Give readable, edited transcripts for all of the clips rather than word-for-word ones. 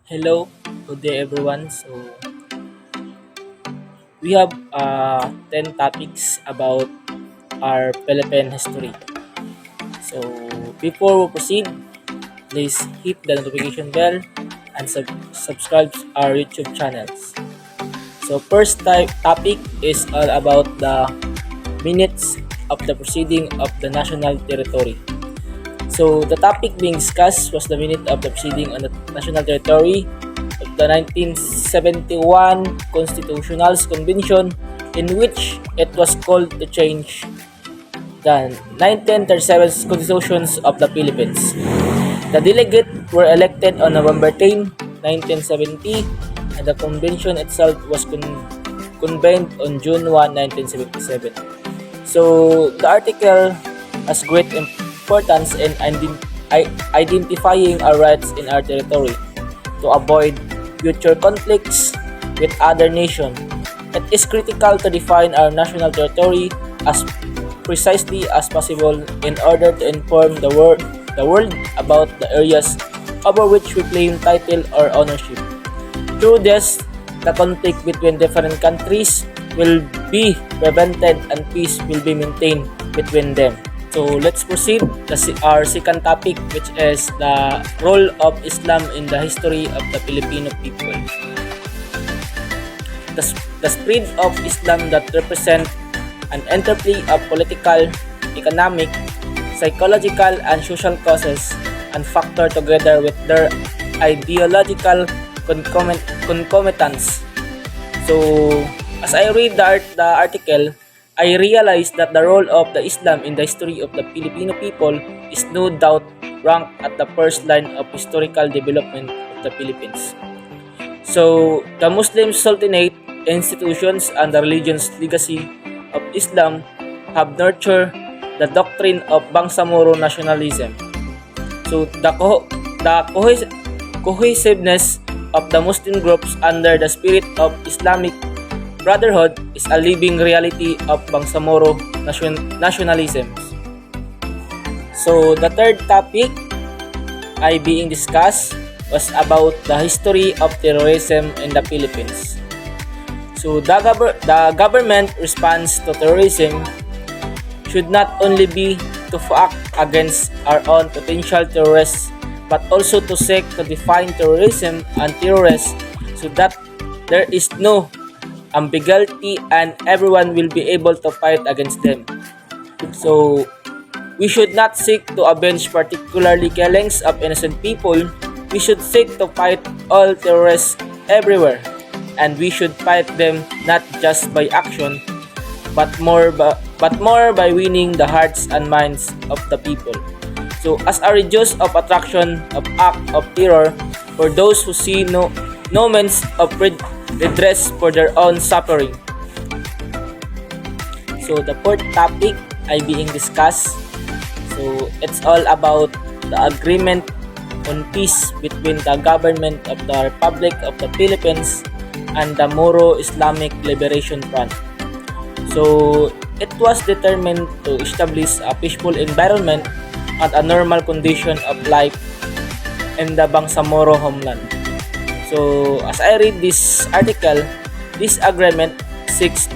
Hello, good day everyone. So we have 10 topics about our Philippine history. So before we proceed, please hit the notification bell and subscribe to our YouTube channels. So first topic is all about the minutes of the proceeding of the national territory. So the topic being discussed was the minute of the proceeding on the national territory of the 1971 Constitutional Convention, in which it was called to change the 1937 Constitutions of the Philippines. The delegates were elected on November 10, 1970, and the convention itself was convened on June 1, 1977. So the article has great importance in identifying our rights in our territory to avoid future conflicts with other nations. It is critical to define our national territory as precisely as possible in order to inform the world about the areas over which we claim title or ownership. Through this, the conflict between different countries will be prevented and peace will be maintained between them. So let's proceed to our second topic, which is the role of Islam in the history of the Filipino people. The spread of Islam that represent an interplay of political, economic, psychological, and social causes and factor together with their ideological concomitants. So, as I read the article, I realized that the role of the Islam in the history of the Filipino people is no doubt ranked at the first line of historical development of the Philippines. So, the Muslim Sultanate institutions and the religion's legacy of Islam have nurtured the doctrine of Bangsamoro nationalism. So, the cohesiveness of the Muslim groups under the spirit of Islamic Brotherhood is a living reality of Bangsamoro nationalism. So the third topic being discussed was about the history of terrorism in the Philippines. So the government response to terrorism should not only be to act against our own potential terrorists, but also to seek to define terrorism and terrorists so that there is no ambiguity and everyone will be able to fight against them. So we should not seek to avenge particularly killings of innocent people. We should seek to fight all terrorists everywhere, and we should fight them not just by action but more by winning the hearts and minds of the people. So as a reduce of attraction of act of terror for those who see no means of redress for their own suffering. So the fourth topic being discussed. So it's all about the agreement on peace between the government of the Republic of the Philippines and the Moro Islamic Liberation Front. So it was determined to establish a peaceful environment and a normal condition of life in the Bangsamoro homeland. So as I read this article, this agreement seeks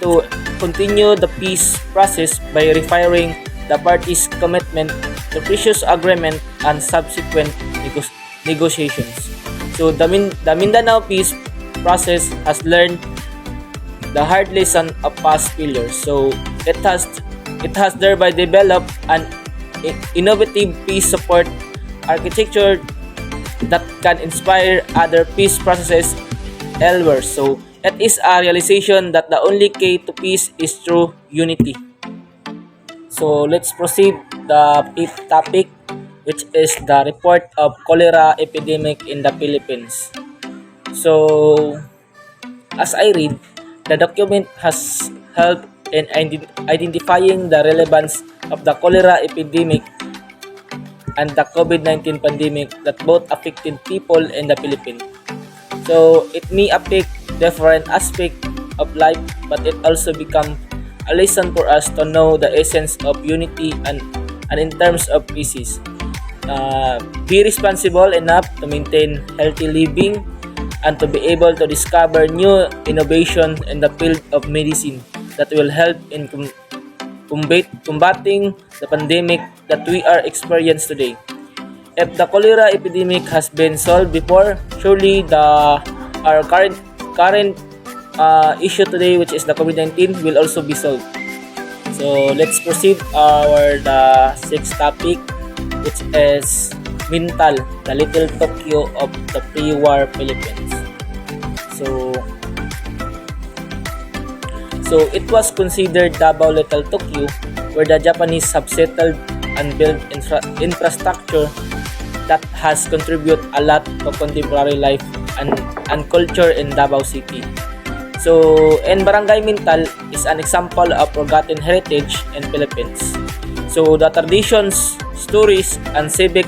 to continue the peace process by reaffirming the parties' commitment to previous agreement and subsequent negotiations. So the Mindanao peace process has learned the hard lesson of past failures. So it has thereby developed an innovative peace support architecture that can inspire other peace processes elsewhere. So it is a realization that the only key to peace is through unity. So let's proceed the fifth topic, which is the report of cholera epidemic in the Philippines. So as I read, the document has helped in identifying the relevance of the cholera epidemic and the COVID-19 pandemic that both affected people in the Philippines. So it may affect different aspects of life, but it also becomes a lesson for us to know the essence of unity and in terms of peace. be responsible enough to maintain healthy living and to be able to discover new innovation in the field of medicine that will help in combating the pandemic that we are experiencing today. If the cholera epidemic has been solved before, surely our current issue today, which is the COVID-19, will also be solved. So let's proceed the sixth topic, which is mental, the little Tokyo of the pre-war Philippines. So it was considered Davao Little Tokyo, where the Japanese have settled and built infrastructure that has contributed a lot to contemporary life and culture in Davao City. So, and Barangay Mintal is an example of forgotten heritage in Philippines. So, the traditions, stories, and civic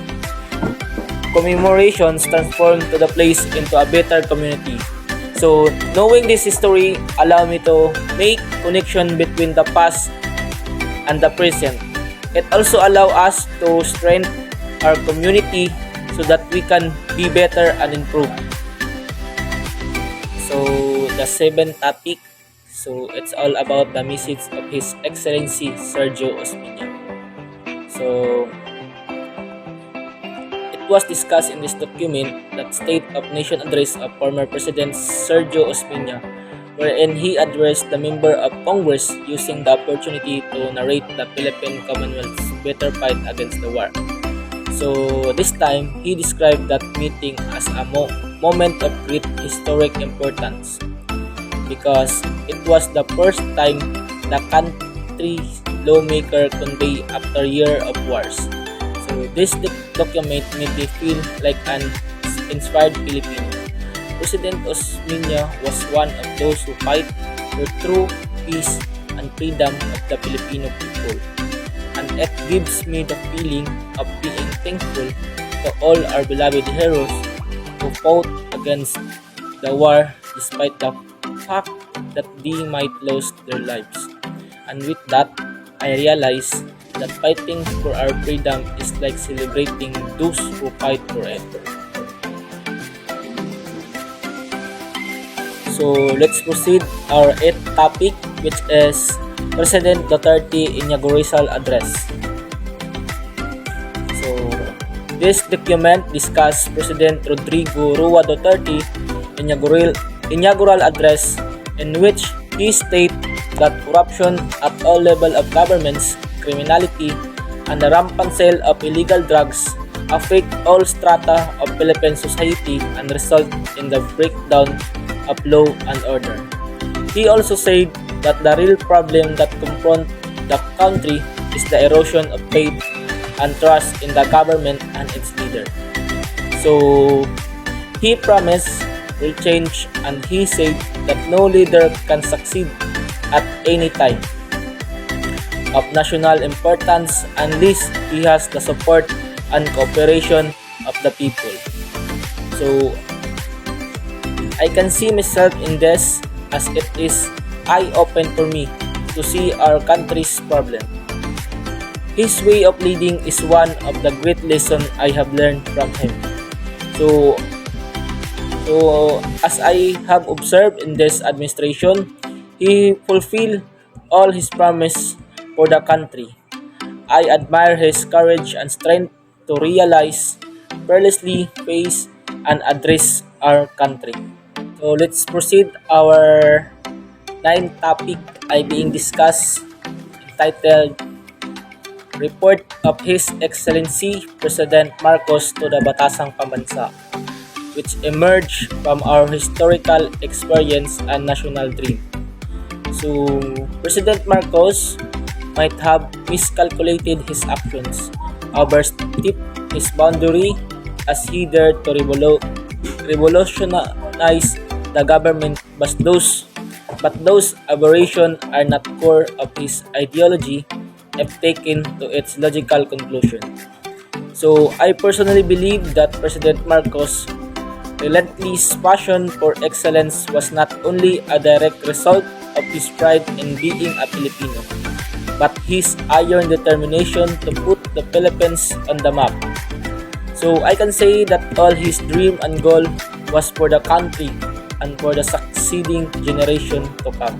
commemorations transformed to the place into a better community. So, knowing this history allow me to make connection between the past and the present. It also allow us to strengthen our community so that we can be better and improve. So, the seventh topic, so it's all about the message of His Excellency Sergio Osmeña. So, it was discussed in this document that State of Nation address of former President Sergio Osmeña, wherein he addressed the member of Congress using the opportunity to narrate the Philippine Commonwealth's better fight against the war. So this time, he described that meeting as a moment of great historic importance because it was the first time the country's lawmaker convened after a year of wars. So this document made me feel like an inspired Filipino. President Osmeña was one of those who fight for true peace and freedom of the Filipino people. And it gives me the feeling of being thankful to all our beloved heroes who fought against the war despite the fact that they might lose their lives. And with that, I realized that fighting for our freedom is like celebrating those who fight for it. So let's proceed our eighth topic, which is President Duterte inaugural address. So this document discusses President Rodrigo Roa Duterte inaugural address, in which he stated that corruption at all levels of governments, criminality, and the rampant sale of illegal drugs affect all strata of Philippine society and result in the breakdown of law and order. He also said that the real problem that confront the country is the erosion of faith and trust in the government and its leader. So he promised will change, and he said that no leader can succeed at any time of national importance unless he has the support and cooperation of the people. So I can see myself in this, as it is eye-open for me to see our country's problem. His way of leading is one of the great lessons I have learned from him. So as I have observed in this administration, he fulfilled all his promise for the country. I admire his courage and strength to realize, fearlessly face, and address our country. So let's proceed our ninth topic ay being discussed, entitled Report of His Excellency President Marcos to the Batasang Pambansa, which emerged from our historical experience and national dream. So President Marcos might have miscalculated his actions, overstepped his boundary as he dared to revolutionize the government, but those aberrations are not core of his ideology if taken to its logical conclusion. So I personally believe that President Marcos' relentless passion for excellence was not only a direct result of his pride in being a Filipino, but his iron determination to put the Philippines on the map. So I can say that all his dream and goal was for the country and for the succeeding generation to come.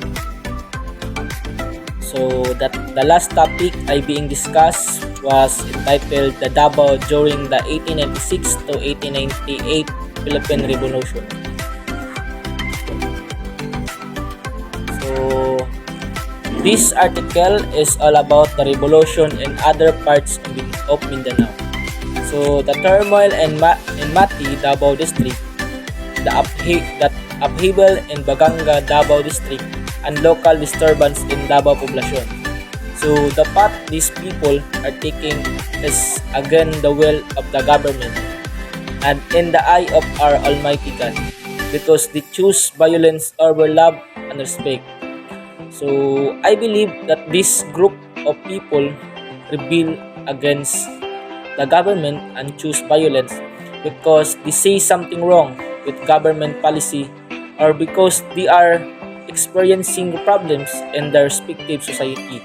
So that the last topic I being discussed was entitled the Davao during the 1896 to 1898 Philippine Revolution. So this article is all about the revolution in other parts of Mindanao. So the turmoil in Mati, Davao District, the upheaval in Baganga, Davao District, and local disturbance in Davao Poblacion. So the path these people are taking is against the will of the government and in the eye of our Almighty God, because they choose violence over love and respect. So I believe that this group of people rebel against the government and choose violence because they say something wrong with government policy or because they are experiencing problems in their respective society.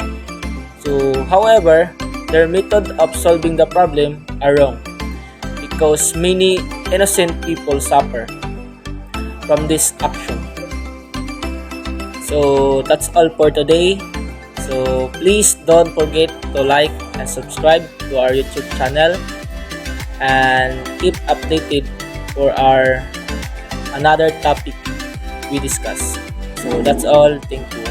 So, however, their method of solving the problem are wrong because many innocent people suffer from this action. So, that's all for today. So, please don't forget to like and subscribe to our YouTube channel and keep updated for our another topic we discuss. So that's all. Thank you.